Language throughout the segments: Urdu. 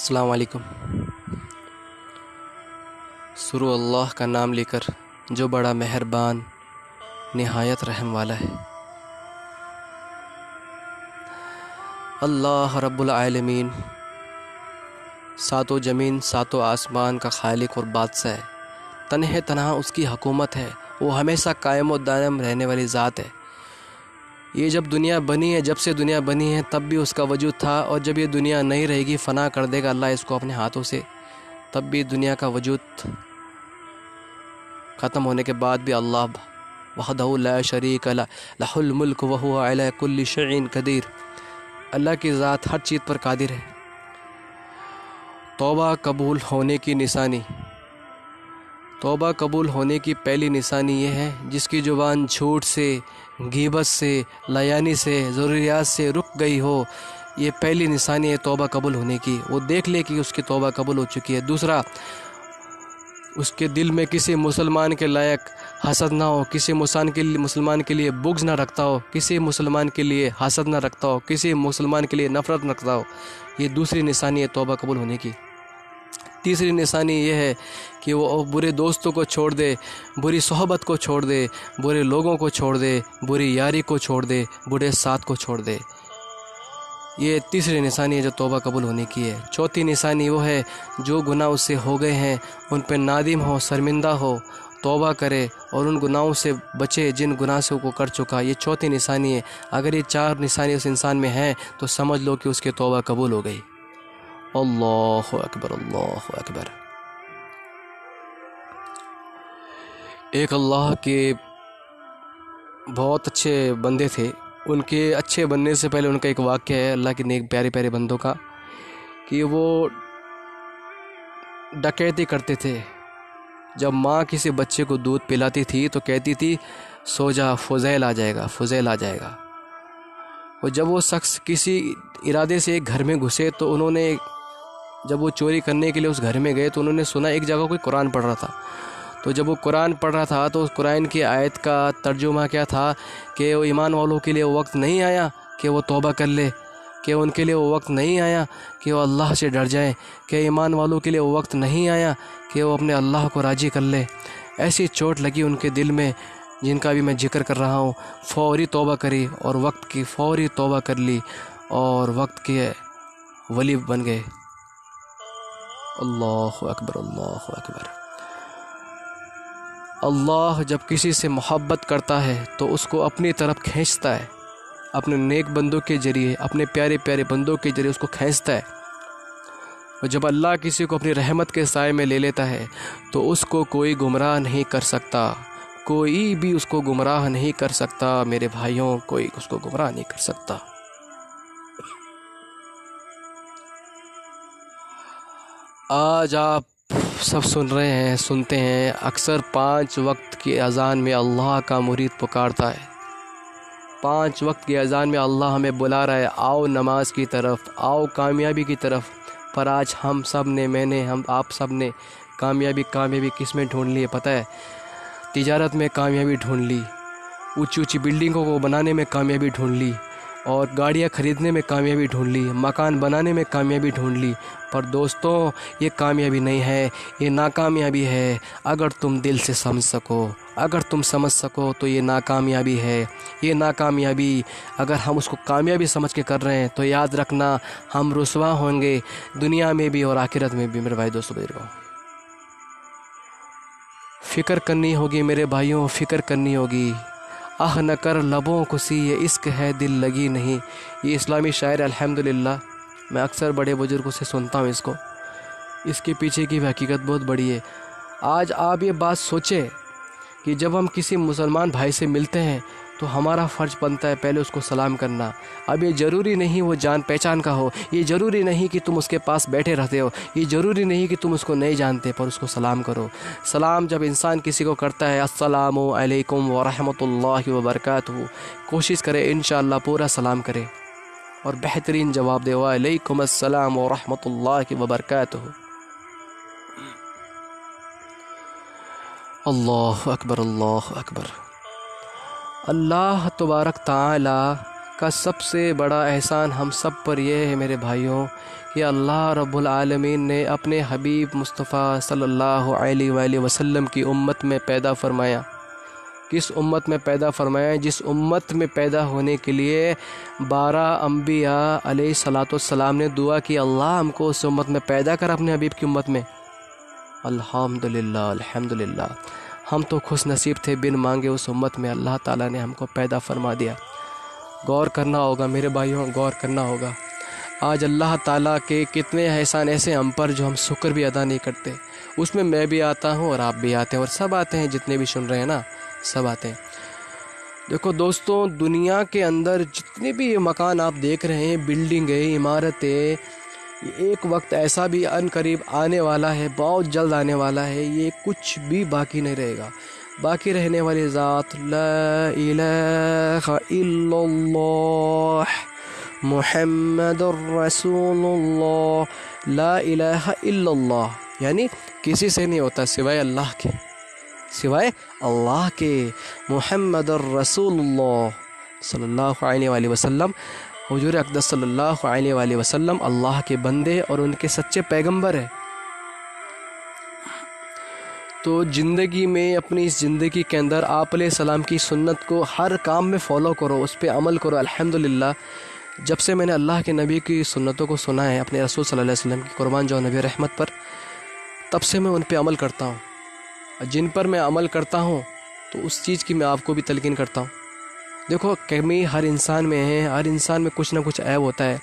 السلام علیکم۔ شروع اللہ کا نام لے کر جو بڑا مہربان نہایت رحم والا ہے۔ اللہ رب العالمین ساتوں زمین ساتوں آسمان کا خالق اور بادشاہ ہے۔ تنہا تنہا اس کی حکومت ہے، وہ ہمیشہ قائم و دائم رہنے والی ذات ہے۔ یہ جب دنیا بنی ہے، جب سے دنیا بنی ہے تب بھی اس کا وجود تھا، اور جب یہ دنیا نہیں رہے گی فنا کر دے گا اللہ اس کو اپنے ہاتھوں سے، تب بھی دنیا کا وجود ختم ہونے کے بعد بھی اللہ وحدہ لا شریک لہ لہ الملک وہو علی کل شیء قدیر، اللہ کی ذات ہر چیز پر قادر ہے۔ توبہ قبول ہونے کی نشانی، توبہ قبول ہونے کی پہلی نشانی یہ ہے جس کی زبان جھوٹ سے، غیبت سے، لیانی سے، ضروریات سے رک گئی ہو، یہ پہلی نشانی ہے توبہ قبول ہونے کی، وہ دیکھ لے کہ اس کی توبہ قبول ہو چکی ہے۔ دوسرا، اس کے دل میں کسی مسلمان کے لائق حسد نہ ہو، کسی مسلمان کے لیے بغض نہ رکھتا ہو، کسی مسلمان کے لیے حسد نہ رکھتا ہو، کسی مسلمان کے لیے نفرت نہ رکھتا ہو، یہ دوسری نشانی ہے توبہ قبول ہونے کی۔ تیسری نشانی یہ ہے کہ وہ برے دوستوں کو چھوڑ دے، بری صحبت کو چھوڑ دے، برے لوگوں کو چھوڑ دے، بری یاری کو چھوڑ دے، برے ساتھ کو چھوڑ دے، یہ تیسری نشانی ہے جو توبہ قبول ہونے کی ہے۔ چوتھی نشانی وہ ہے جو گناہ اس سے ہو گئے ہیں ان پہ نادم ہو، شرمندہ ہو، توبہ کرے اور ان گناہوں سے بچے جن گناہ سے وہ کر چکا، یہ چوتھی نشانی ہے۔ اگر یہ چار نشانی اس انسان میں ہیں تو سمجھ لو کہ اس کی توبہ قبول ہو گئی۔ اللہ اکبر، اللہ اکبر۔ ایک اللہ کے بہت اچھے بندے تھے، ان کے اچھے بننے سے پہلے ان کا ایک واقعہ ہے اللہ کے نیک پیارے پیارے بندوں کا، کہ وہ ڈکیتی کرتے تھے۔ جب ماں کسی بچے کو دودھ پلاتی تھی تو کہتی تھی سو جا، فضیل آ جائے گا، فضیل آ جائے گا۔ اور جب وہ شخص کسی ارادے سے ایک گھر میں گھسے تو انہوں نے، جب وہ چوری کرنے کے لیے اس گھر میں گئے تو انہوں نے سنا ایک جگہ کوئی قرآن پڑھ رہا تھا، تو جب وہ قرآن پڑھ رہا تھا تو اس قرآن کی آیت کا ترجمہ کیا تھا کہ وہ ایمان والوں کے لیے وہ وقت نہیں آیا کہ وہ توبہ کر لے، کہ ان کے لیے وہ وقت نہیں آیا کہ وہ اللہ سے ڈر جائیں، کہ ایمان والوں کے لیے وہ وقت نہیں آیا کہ وہ اپنے اللہ کو راضی کر لے۔ ایسی چوٹ لگی ان کے دل میں جن کا بھی میں ذکر کر رہا ہوں، فوری توبہ کری اور وقت کی فوری توبہ کر لی اور وقت کے ولی بن گئے۔ اللہ اکبر، اللہ اکبر۔ اللہ جب کسی سے محبت کرتا ہے تو اس کو اپنی طرف کھینچتا ہے، اپنے نیک بندوں کے ذریعے، اپنے پیارے پیارے بندوں کے ذریعے اس کو کھینچتا ہے۔ اور جب اللہ کسی کو اپنی رحمت کے سائے میں لے لیتا ہے تو اس کو کوئی گمراہ نہیں کر سکتا، کوئی بھی اس کو گمراہ نہیں کر سکتا میرے بھائیوں، کوئی اس کو گمراہ نہیں کر سکتا۔ آج آپ سب سن رہے ہیں، سنتے ہیں، اکثر 5 وقت کی اذان میں اللہ کا مرید پکارتا ہے، 5 وقت کی اذان میں اللہ ہمیں بلا رہا ہے، آؤ نماز کی طرف، آؤ کامیابی کی طرف۔ پر آج ہم سب نے، آپ سب نے کامیابی کس میں ڈھونڈ لی ہے پتہ ہے؟ تجارت میں کامیابی ڈھونڈ لی، اونچی اونچی بلڈنگوں کو بنانے میں کامیابی ڈھونڈ لی، اور گاڑیاں خریدنے میں کامیابی ڈھونڈ لی، مکان بنانے میں کامیابی ڈھونڈ لی۔ پر دوستوں یہ کامیابی نہیں ہے، یہ ناکامیابی ہے۔ اگر تم دل سے سمجھ سکو، اگر تم سمجھ سکو تو یہ ناکامیابی ہے۔ یہ ناکامیابی اگر ہم اس کو کامیابی سمجھ کے کر رہے ہیں تو یاد رکھنا ہم رسوا ہوں گے دنیا میں بھی اور آخرت میں بھی۔ میرے بھائی دوستو بزرگوں، فکر کرنی ہوگی میرے بھائیوں، فکر کرنی ہوگی۔ آہ نہ کر لبوں کو سی، یہ عشق ہے دل لگی نہیں۔ یہ اسلامی شاعر الحمدللہ میں اکثر بڑے بزرگوں سے سنتا ہوں اس کو، اس کے پیچھے کی بھی حقیقت بہت بڑی ہے۔ آج آپ یہ بات سوچیں کہ جب ہم کسی مسلمان بھائی سے ملتے ہیں تو ہمارا فرض بنتا ہے پہلے اس کو سلام کرنا۔ اب یہ ضروری نہیں وہ جان پہچان کا ہو، یہ ضروری نہیں کہ تم اس کے پاس بیٹھے رہتے ہو، یہ ضروری نہیں کہ تم اس کو نہیں جانتے، پر اس کو سلام کرو۔ سلام جب انسان کسی کو کرتا ہے، السلام علیکم ورحمۃ اللہ وبرکاتہ، کوشش کرے انشاءاللہ پورا سلام کرے اور بہترین جواب دے، وعلیکم السلام ورحمۃ اللہ وبرکاتہ۔ اللہ اکبر، اللہ اکبر۔ اللہ تبارک تعالی کا سب سے بڑا احسان ہم سب پر یہ ہے میرے بھائیوں کہ اللہ رب العالمین نے اپنے حبیب مصطفیٰ صلی اللہ علیہ وآلہ وسلم کی امت میں پیدا فرمایا۔ کس امت میں پیدا فرمایا؟ جس امت میں پیدا ہونے کے لیے 12 انبیاء علیہ الصلاۃ والسلام نے دعا کی، اللہ ہم کو اس امت میں پیدا کر، اپنے حبیب کی امت میں۔ الحمدللہ الحمدللہ، ہم تو خوش نصیب تھے، بن مانگے اس امت میں اللہ تعالیٰ نے ہم کو پیدا فرما دیا۔ غور کرنا ہوگا میرے بھائیوں، غور کرنا ہوگا۔ آج اللہ تعالیٰ کے کتنے احسان ایسے ہم پر جو ہم شکر بھی ادا نہیں کرتے۔ اس میں میں بھی آتا ہوں اور آپ بھی آتے ہیں، اور سب آتے ہیں، جتنے بھی سن رہے ہیں نا سب آتے ہیں۔ دیکھو دوستوں، دنیا کے اندر جتنے بھی مکان آپ دیکھ رہے ہیں، بلڈنگیں، عمارتیں، ایک وقت ایسا بھی ان قریب آنے والا ہے، بہت جلد آنے والا ہے، یہ کچھ بھی باقی نہیں رہے گا۔ باقی رہنے والی ذات لا الہ الا اللہ محمد الرسول اللہ، لا الہ الا اللہ، یعنی کسی سے نہیں ہوتا سوائے اللہ کے، سوائے اللہ کے۔ محمد الرسول اللہ صلی اللہ علیہ وآلہ وسلم، حضور اقدس صلی اللہ علیہ وآلہ وسلم اللہ کے بندے اور ان کے سچے پیغمبر ہیں۔ تو زندگی میں، اپنی اس زندگی کے اندر آپ علیہ السلام کی سنت کو ہر کام میں فالو کرو، اس پہ عمل کرو۔ الحمدللہ، جب سے میں نے اللہ کے نبی کی سنتوں کو سنا ہے، اپنے رسول صلی اللہ علیہ وسلم کی قربان جو نبی رحمت پر، تب سے میں ان پہ عمل کرتا ہوں۔ جن پر میں عمل کرتا ہوں تو اس چیز کی میں آپ کو بھی تلقین کرتا ہوں۔ دیکھو، کمی ہر انسان میں ہے، ہر انسان میں کچھ نہ کچھ عیب ہوتا ہے،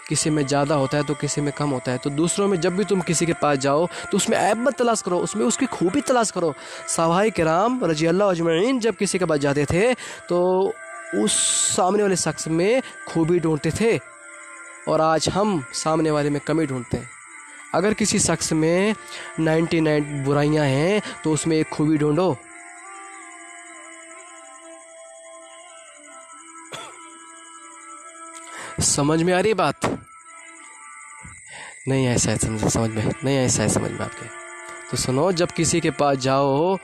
کسی میں زیادہ ہوتا ہے تو کسی میں کم ہوتا ہے۔ تو دوسروں میں جب بھی تم کسی کے پاس جاؤ تو اس میں عیب مت تلاش کرو، اس میں اس کی خوبی تلاش کرو۔ صحابہ کرام رضی اللہ اجمعین جب کسی کے پاس جاتے تھے تو اس سامنے والے شخص میں خوبی ڈھونڈتے تھے، اور آج ہم سامنے والے میں کمی ڈھونڈتے ہیں۔ اگر کسی شخص میں 99 برائیاں ہیں تو اس میں ایک خوبی ڈھونڈو۔ سمجھ میں آ رہی بات؟ نہیں ایسا ہے سمجھ میں نہیں ایسا ہے سمجھ میں آپ کے؟ تو سنو، جب کسی کے پاس جاؤ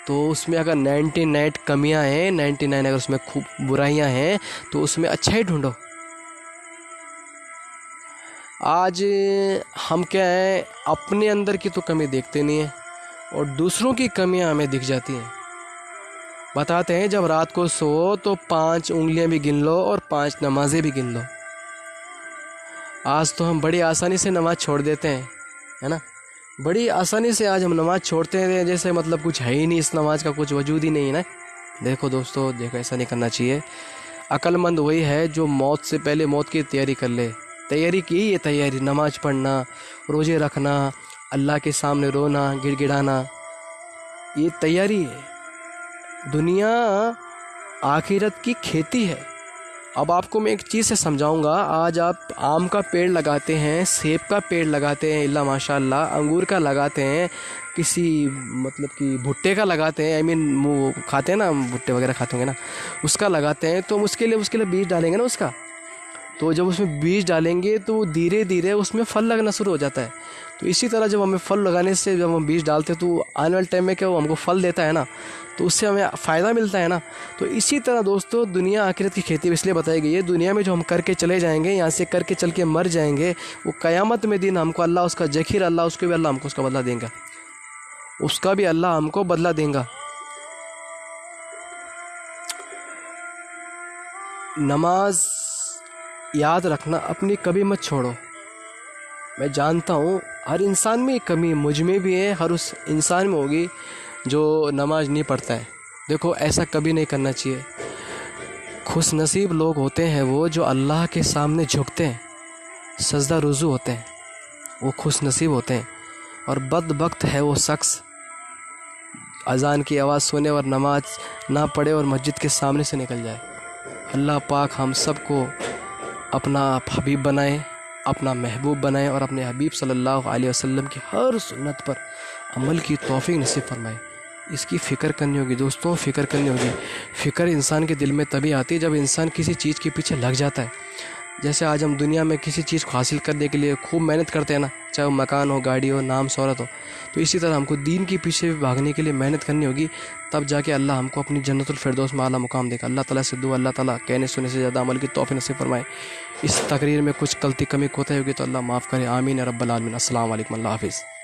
تو اس میں اگر 99 کمیاں ہیں، 99 اگر اس میں خوب برائیاں ہیں تو اس میں اچھا ہی ڈھونڈو۔ آج ہم کیا ہیں، اپنے اندر کی تو کمی دیکھتے نہیں ہیں اور دوسروں کی کمیاں ہمیں دکھ جاتی ہیں۔ بتاتے ہیں جب رات کو سو تو 5 انگلیاں بھی گن لو اور 5 نمازیں بھی گن لو۔ آج تو ہم بڑی آسانی سے نماز چھوڑ دیتے ہیں، ہے نا؟ بڑی آسانی سے آج ہم نماز چھوڑتے ہیں، جیسے مطلب کچھ ہے ہی نہیں، اس نماز کا کچھ وجود ہی نہیں ہے نا۔ دیکھو دوستو، دیکھو ایسا نہیں کرنا چاہیے۔ عقل مند وہی ہے جو موت سے پہلے موت کی تیاری کر لے۔ تیاری کی یہ تیاری، نماز پڑھنا، روزے رکھنا، اللہ کے سامنے رونا، گڑ گڑانا، یہ تیاری ہے۔ دنیا آخرت کی کھیتی ہے۔ اب آپ کو میں ایک چیز سے سمجھاؤں گا۔ آج آپ آم کا پیڑ لگاتے ہیں، سیب کا پیڑ لگاتے ہیں، اللہ ماشاء اللہ، انگور کا لگاتے ہیں، کسی مطلب کہ بھٹے کا لگاتے ہیں، وہ کھاتے ہیں نا، بھٹے وغیرہ کھاتے ہوں گے نا، اس کا لگاتے ہیں، تو اس کے لیے بیج ڈالیں گے نا اس کا۔ تو جب اس میں بیج ڈالیں گے تو دھیرے دھیرے اس میں پھل لگنا شروع ہو جاتا ہے۔ تو اسی طرح جب ہمیں پھل لگانے سے، جب ہم بیج ڈالتے ہیں تو آنے والے ٹائم میں کیا وہ ہم کو پھل دیتا ہے نا، تو اس سے ہمیں فائدہ ملتا ہے نا۔ تو اسی طرح دوستو، دنیا آخرت کی کھیتی اس لیے بتائی گئی ہے۔ دنیا میں جو ہم کر کے چلے جائیں گے، یہاں سے کر کے چل کے مر جائیں گے، وہ قیامت میں دن ہم کو اللہ اس کا ذخیر، اللہ اس کو بھی اللہ ہم کو اس کا بدلہ دیں گا، اس کا بھی اللہ ہم کو بدلہ دیں گا۔ نماز یاد رکھنا، اپنی کبھی مت چھوڑو۔ میں جانتا ہوں ہر انسان میں کمی، مجھ میں بھی ہے، ہر اس انسان میں ہوگی جو نماز نہیں پڑھتا ہے۔ دیکھو، ایسا کبھی نہیں کرنا چاہیے۔ خوش نصیب لوگ ہوتے ہیں وہ جو اللہ کے سامنے جھکتے ہیں، سجدہ رضو ہوتے ہیں، وہ خوش نصیب ہوتے ہیں۔ اور بدبخت ہے وہ شخص اذان کی آواز سنے اور نماز نہ پڑھے اور مسجد کے سامنے سے نکل جائے۔ اللہ پاک ہم سب کو اپنا حبیب بنائے، اپنا محبوب بنائے، اور اپنے حبیب صلی اللہ علیہ وسلم کی ہر سنت پر عمل کی توفیق نصیب فرمائے۔ اس کی فکر کرنی ہوگی دوستوں، فکر کرنی ہوگی۔ فکر انسان کے دل میں تبھی آتی ہے جب انسان کسی چیز کے پیچھے لگ جاتا ہے۔ جیسے آج ہم دنیا میں کسی چیز کو حاصل کرنے کے لیے خوب محنت کرتے ہیں نا، چاہے وہ مکان ہو، گاڑی ہو، نام شہرت ہو. تو اسی طرح ہم کو دین کے پیچھے بھاگنے کے لیے محنت کرنی ہوگی، تب جا کے اللہ ہم کو اپنی جنت الفردوس میں اعلیٰ مقام دے گا. اللہ تعالیٰ سے دعا اللہ تعالیٰ کہنے سننے سے زیادہ عمل کی توفیق نصیب فرمائے. اس تقریر میں کچھ غلطی کمی کوتاہی ہوگی تو اللہ معاف کرے. آمین یا رب العالمین. السلام علیکم. اللہ حافظ.